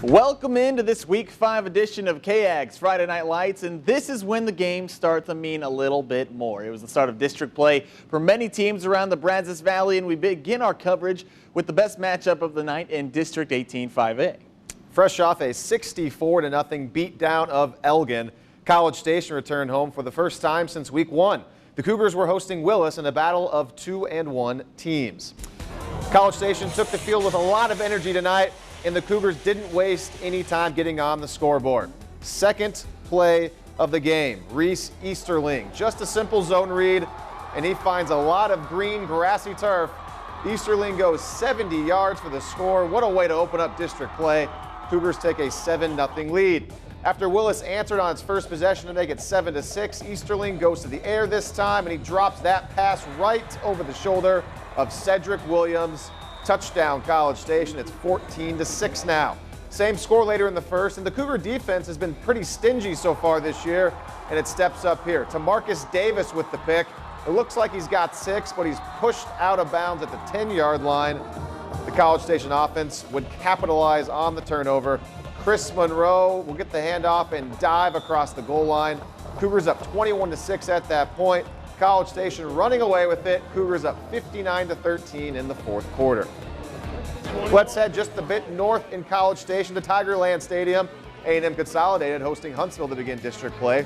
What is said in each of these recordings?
Welcome into this Week 5 edition of KAG's Friday Night Lights, and this is when the games start to mean a little bit more. It was the start of district play for many teams around the Brazos Valley, and we begin our coverage with the best matchup of the night in District 18 5A. Fresh off a 64-0 beatdown of Elgin, College Station returned home for the first time since Week 1. The Cougars were hosting Willis in a battle of 2-1 teams. College Station took the field with a lot of energy tonight, and the Cougars didn't waste any time getting on the scoreboard. Second play of the game, Reese Easterling. Just a simple zone read, and he finds a lot of green, grassy turf. Easterling goes 70 yards for the score. What a way to open up district play. Cougars take a 7-0 lead. After Willis answered on its first possession to make it 7-6, Easterling goes to the air this time, and he drops that pass right over the shoulder of Cedric Williams. Touchdown, College Station. It's 14-6 now. Same score later in the first, and the Cougar defense has been pretty stingy so far this year, and it steps up here. TaMarcus Davis with the pick. It looks like he's got 6, but he's pushed out of bounds at the 10-yard line. The College Station offense would capitalize on the turnover. Chris Monroe will get the handoff and dive across the goal line. Cougars up 21-6 at that point. College Station running away with it. Cougars up 59-13 in the fourth quarter. Let's head just a bit north in College Station to Tigerland Stadium. A&M Consolidated hosting Huntsville to begin district play.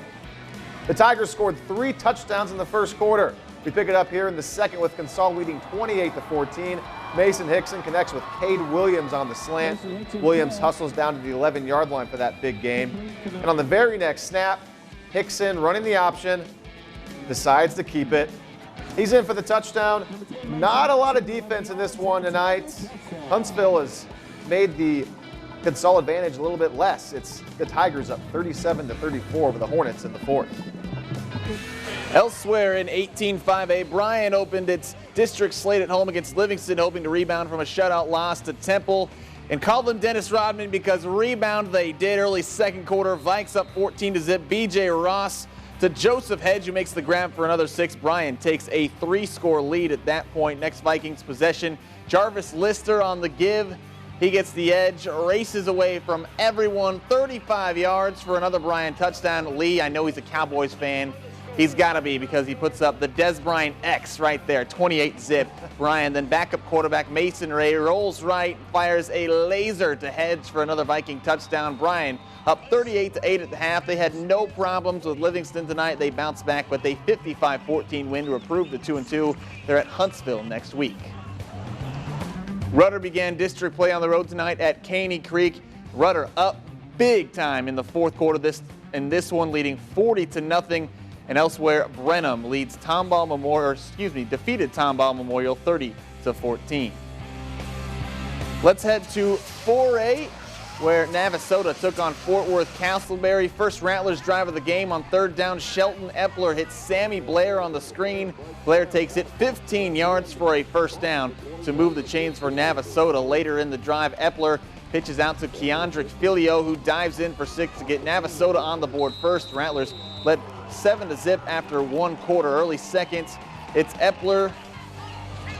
The Tigers scored 3 touchdowns in the first quarter. We pick it up here in the second with Consol leading 28-14. Mason Hickson connects with Cade Williams on the slant. Williams hustles down to the 11-yard line for that big game. And on the very next snap, Hickson running the option, decides to keep it. He's in for the touchdown. Not a lot of defense in this one tonight. Huntsville has made the Consol advantage a little bit less. It's the Tigers up 37-34 over the Hornets in the fourth. Elsewhere in 18-5A, Bryan opened its district slate at home against Livingston, hoping to rebound from a shutout loss to Temple. And call them Dennis Rodman because rebound they did early second quarter. Vikes up 14-0. B.J. Ross to Joseph Hedge, who makes the grab for another 6. Bryan takes a 3-score lead at that point. Next Vikings possession, Jarvis Lister on the give. He gets the edge, races away from everyone, 35 yards for another Bryan touchdown. Lee, I know he's a Cowboys fan. He's got to be because he puts up the Des Bryant X right there, 28-zip. Bryan, then backup quarterback Mason Ray rolls right, fires a laser to Hedge for another Viking touchdown. Bryan up 38-8 at the half. They had no problems with Livingston tonight. They bounced back with a 55-14 win to improve to 2-2. They're at Huntsville next week. Rudder began district play on the road tonight at Caney Creek. Rudder up big time in the fourth quarter. This one leading 40-0. And elsewhere, Brenham leads defeated Tomball Memorial 30-14. Let's head to 4A, where Navasota took on Fort Worth Castleberry. First Rattlers drive of the game on third down. Shelton Epler hits Sammy Blair on the screen. Blair takes it 15 yards for a first down to move the chains for Navasota. Later in the drive, Epler pitches out to Keandrick Filio, who dives in for 6 to get Navasota on the board first. Rattlers led 7-0 after one quarter. Early seconds, it's Epler.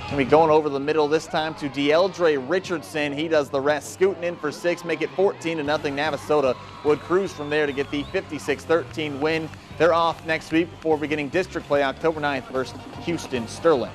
And we going over the middle this time to DeEldre Richardson. He does the rest, scooting in for 6, make it 14-0. Navasota would cruise from there to get the 56-13 win. They're off next week before beginning district play October 9th versus Houston Sterling.